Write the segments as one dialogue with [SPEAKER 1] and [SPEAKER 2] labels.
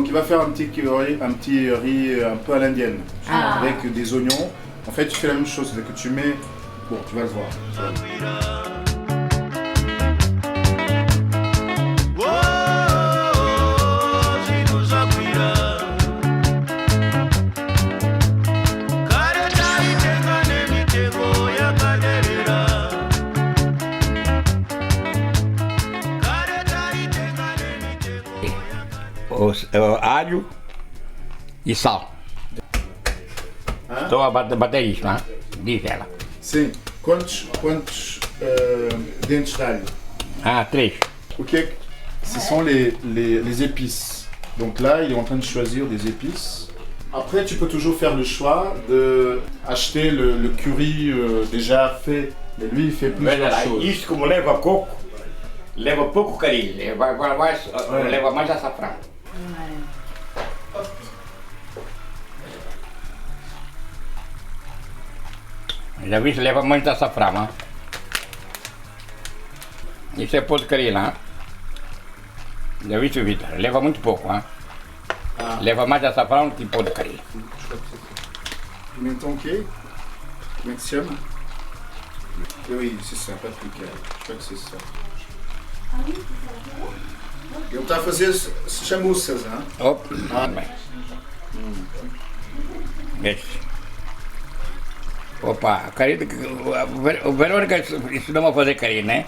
[SPEAKER 1] il va faire un petit riz un peu à l'indienne, avec des oignons. En fait, tu fais la même chose, c'est que tu mets... Bon, tu vas le voir.
[SPEAKER 2] Alho e sal. Estou a bater isto, não é? Diz ela.
[SPEAKER 1] Sim. Quantos dentes d'alho?
[SPEAKER 2] Ah, 3.
[SPEAKER 1] O que é que... Ce sont les épices. Donc là, il est en train de choisir des épices. Après, tu peux toujours faire le choix d'acheter le curry déjà fait. Mais lui, il fait plusieurs choses.
[SPEAKER 2] Isto como leva coco, leva pouco carinho, leva mais açafrão. Já vi que leva muito açafrão, hein? Isso é porcaria, não? Já vi, Vitor? Leva muito pouco, hein? Leva mais açafrão que porcaria.
[SPEAKER 1] Pimenton quê? Como é que se chama? Oui, c'est ça, paprika. Je crois que c'est ça. Ele está a fazer chamuças, hein?
[SPEAKER 2] Opa! Bem. Opa, o Verônica ensinou-me a fazer carne, né?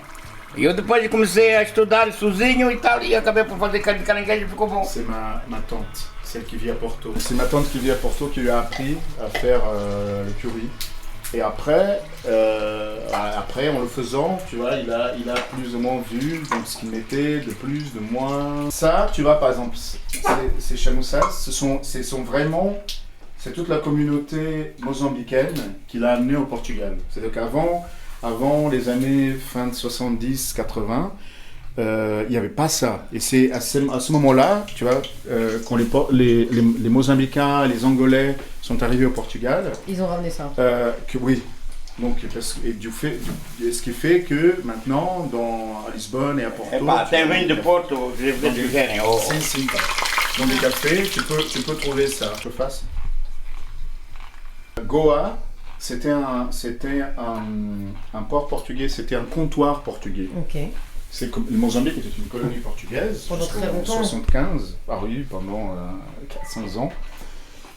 [SPEAKER 2] E eu depois comecei a estudar sozinho e tal, e acabei por fazer carne de caranguejo e ficou bom.
[SPEAKER 1] C'est ma tante, celle qui vit à Porto. C'est ma tante qui vit à Porto qui lui a appris à faire le curry. Et après, en le faisant, tu vois, il a plus ou moins vu donc, ce qu'il mettait, de plus, de moins. Ça, tu vois, par exemple, ces chamoussas, ce sont vraiment, c'est toute la communauté mozambicaine qui l'a amené au Portugal. C'est-à-dire qu'avant les années fin de 70-80, il n'y avait pas ça. Et c'est à ce moment-là, tu vois, quand les Mozambicains, les Angolais sont arrivés au Portugal.
[SPEAKER 3] Ils ont ramené ça.
[SPEAKER 1] Oui. Donc, ce qui fait que maintenant, à Lisbonne et à Porto...
[SPEAKER 2] Tem vinho de Porto, de género.
[SPEAKER 1] Si. Dans les cafés, tu peux trouver ça. Je fasse. Goa, c'était un port portugais, c'était un comptoir portugais.
[SPEAKER 3] Ok.
[SPEAKER 1] Le Mozambique était une colonie portugaise
[SPEAKER 3] pendant très longtemps.
[SPEAKER 1] 75, pendant 400 ans.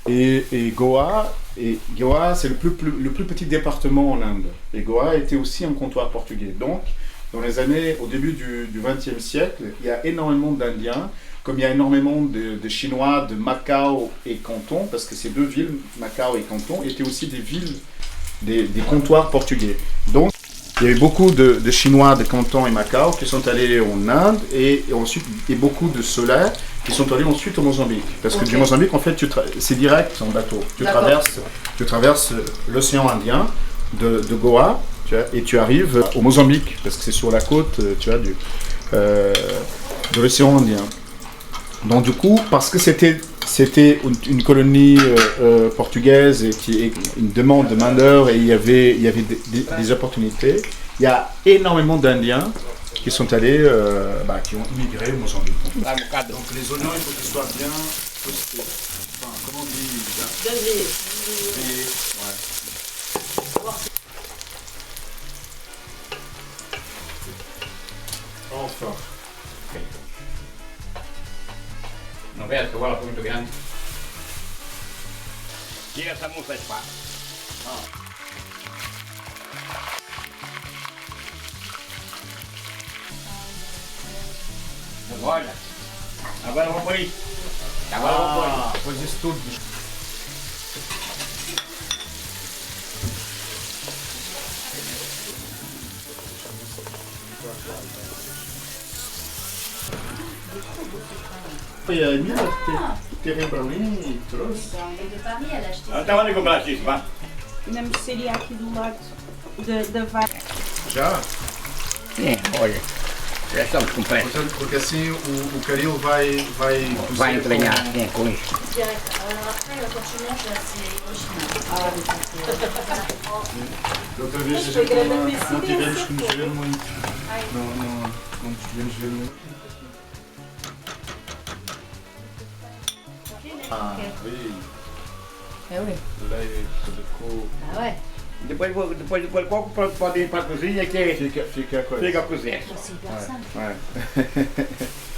[SPEAKER 1] Et Goa, c'est le plus petit département en Inde. Et Goa était aussi un comptoir portugais. Donc, au début du XXe siècle, il y a énormément d'Indiens, comme il y a énormément de Chinois de Macao et Canton, parce que ces deux villes, Macao et Canton, étaient aussi des villes, des comptoirs portugais. Donc, il y avait beaucoup de Chinois de Canton et Macao qui sont allés en Inde et ensuite beaucoup de Solaires qui sont allés ensuite au Mozambique. Parce que du Mozambique, en fait, c'est direct en bateau. Tu traverses l'océan Indien de Goa, tu vois, et tu arrives au Mozambique parce que c'est sur la côte, tu vois, de l'océan Indien. Donc du coup, parce que c'était une colonie portugaise et une demande de main-d'œuvre et il y avait des opportunités, il y a énormément d'Indiens qui sont allés, qui ont immigré au Mozambique. Donc les oignons, il faut qu'ils soient bien toastés. Enfin, comment on dit
[SPEAKER 3] Dosé.
[SPEAKER 1] Enfin.
[SPEAKER 2] Não vê que o bola foi muito grande? Tira essa moça de espaço. Agora eu vou pôr isso. Agora eu vou pôr.
[SPEAKER 1] Pois isso tudo. E a Emília teve para mim e trouxe.
[SPEAKER 4] Então, ele de Paris, ela acheté.
[SPEAKER 2] Então onde comprar isso, vá?
[SPEAKER 5] Na mercearia aqui do lado da vaca.
[SPEAKER 1] Já?
[SPEAKER 2] Sim, olha. Já estamos completos.
[SPEAKER 1] Portanto, porque assim o caril vai
[SPEAKER 2] Vai entranhar, sim, com isso.
[SPEAKER 4] Direct. Alors après, quand tu manges, là, c'est original.
[SPEAKER 1] Da outra vez não tivemos que nos ver muito. Não tivemos que ver muito. Ah,
[SPEAKER 4] Ok.
[SPEAKER 1] oui.
[SPEAKER 4] Eh oui.
[SPEAKER 1] Là, do coco.
[SPEAKER 4] Ah ouais.
[SPEAKER 2] Depois de pôr o coco, pode ir para a cozinha que
[SPEAKER 1] Fica a coisa.
[SPEAKER 2] fica a cozinha.
[SPEAKER 4] C'est hyper simple.
[SPEAKER 1] Ouais.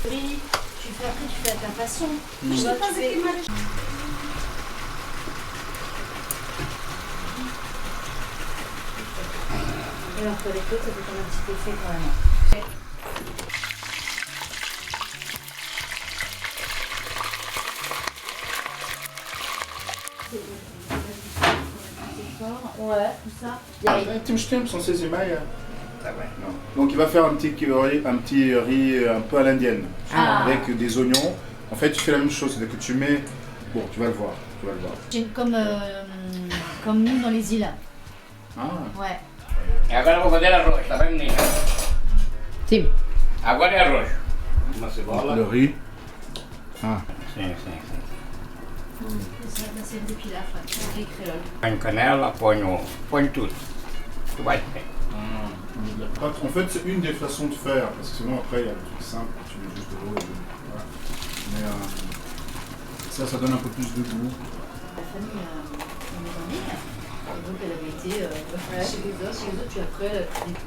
[SPEAKER 4] Oui, tu fais après, tu fais à ta façon.
[SPEAKER 5] Mais je
[SPEAKER 4] Toi,
[SPEAKER 5] sais pas
[SPEAKER 4] tu
[SPEAKER 5] ce
[SPEAKER 4] fais-
[SPEAKER 5] qui m'a
[SPEAKER 4] Et entre les côtes, ça fait comme un petit effet quand même. Ouais, tout ça.
[SPEAKER 1] Temos tempo, são 6h30.
[SPEAKER 2] Tá bem.
[SPEAKER 1] Non. Donc il va faire un petit riz un peu à l'indienne,
[SPEAKER 4] Ah.
[SPEAKER 1] avec des oignons. En fait, tu fais la même chose, c'est-à-dire que tu mets... Bon, tu vas le voir, tu vas le voir.
[SPEAKER 4] Comme nous dans les îles.
[SPEAKER 1] Ah,
[SPEAKER 4] Ouais.
[SPEAKER 2] E agora eu vou fazer arroz, tá bem, menina?
[SPEAKER 4] Sim.
[SPEAKER 2] Agora é arroz. Uma cebola.
[SPEAKER 1] le riz. Ah,
[SPEAKER 2] Sim.
[SPEAKER 4] C'est des pilaf, riz créole.
[SPEAKER 2] Ponho canela, ponho tudo. Tu vai ter.
[SPEAKER 1] En fait, c'est une des façons de faire, parce que sinon après il y a des trucs simples, tu mets juste de l'eau. Voilà. Mais ça donne un peu plus de goût.
[SPEAKER 4] La famille on est en île. Et donc elle avait été chez les autres, puis après elle a pris des...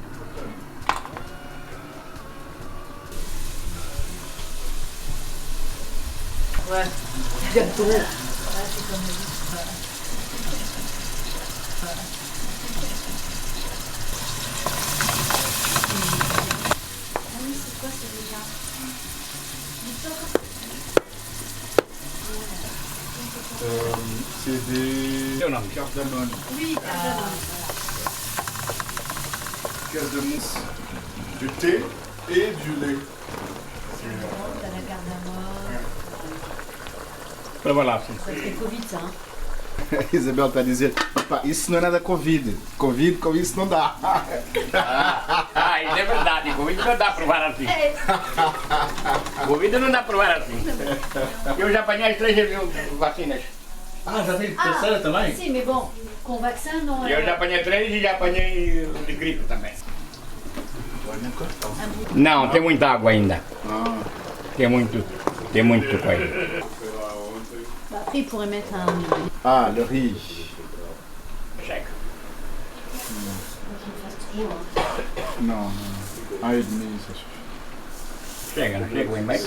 [SPEAKER 4] Ouais. Gâteau. Ouais, c'est comme le Ah oui, c'est quoi c'est déjà
[SPEAKER 1] C'est des
[SPEAKER 2] Eu não.
[SPEAKER 1] cardamone.
[SPEAKER 4] Oui,
[SPEAKER 1] Cardamousse, du thé et du lait.
[SPEAKER 4] t'as la cardamome.
[SPEAKER 2] Então vai lá, sim.
[SPEAKER 4] Ça fait Covid ça, hein.
[SPEAKER 1] Isabel tá dizendo, "Pá, isso não é nada Covid. Covid isso não dá.
[SPEAKER 2] Ah, isso é verdade. Covid não dá pra provar assim. Covid não dá pra provar assim. Eu já apanhei as 3 vacinas.
[SPEAKER 3] Ah, já tem terceira também?
[SPEAKER 4] Si, mais bon, con vaccin, non.
[SPEAKER 2] Eu já apanhei 3 e já apanhei de gripe também.
[SPEAKER 4] Un bout.
[SPEAKER 2] Não, tem muita água ainda.
[SPEAKER 1] Ah.
[SPEAKER 2] Tem muito coisa.
[SPEAKER 4] Bah, après, il pourrait mettre un.
[SPEAKER 1] Ah, le riz.
[SPEAKER 2] Chega.
[SPEAKER 4] Qu'il fasse trop, hein.
[SPEAKER 1] Non, un et demi, ça suffit.
[SPEAKER 2] Chega, não chega o e-mail?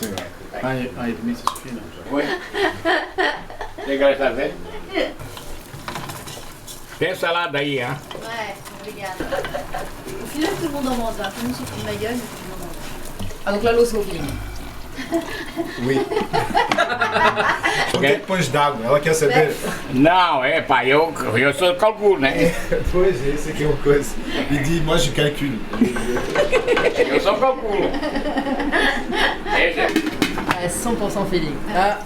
[SPEAKER 1] Un et demi, ça suffit. Non.
[SPEAKER 2] Oi? Chega essa vez? Tem salada aí, hein?
[SPEAKER 4] Ouais, regarde. Au final, tout le monde en mange. Tout le monde se fout de ma gueule, mais tout le monde en mange.
[SPEAKER 5] Ah, donc là, l'eau, c'est au feeling.
[SPEAKER 1] Oui. Por que pões d'água? Ela quer saber.
[SPEAKER 2] Não, pai, eu sou calculo, né?
[SPEAKER 1] Pois, esse aqui é uma coisa. Il dit, moi je calcule.
[SPEAKER 2] Eu sou calculo. Veja.
[SPEAKER 5] 100% feeling. Ah.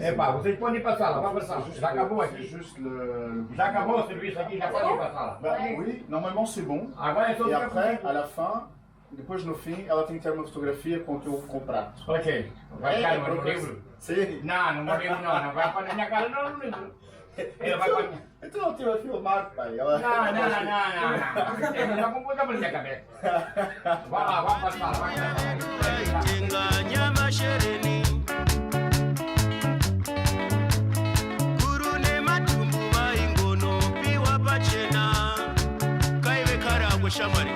[SPEAKER 2] Epá, vocês podem ir para a sala, vá para a sala. Já acabou
[SPEAKER 1] C'est
[SPEAKER 2] aqui.
[SPEAKER 1] juste le...
[SPEAKER 2] Já acabou o serviço aqui, já pode ir para a sala.
[SPEAKER 1] Bah, oui, normalement c'est bon.
[SPEAKER 2] Agora é só
[SPEAKER 1] E
[SPEAKER 2] ficar
[SPEAKER 1] après,
[SPEAKER 2] comigo.
[SPEAKER 1] à la fin, depois no fim, ela tem que ter uma fotografia com o teu prato.
[SPEAKER 2] Ok. Vai ficar no meu livro?
[SPEAKER 1] Sim.
[SPEAKER 2] Não, no meu livro não. Não vai para a minha cara, não no livro. Ele vai para...
[SPEAKER 1] Então ela vai filmar, pai. Ela...
[SPEAKER 2] Não. Ele não vai pôr a minha cabeça. Vai lá, vai para a sala. Vai para a sala.
[SPEAKER 6] Nganyama shereni kurune matumbu vaingono piwa pachena kaive karagwe shamwari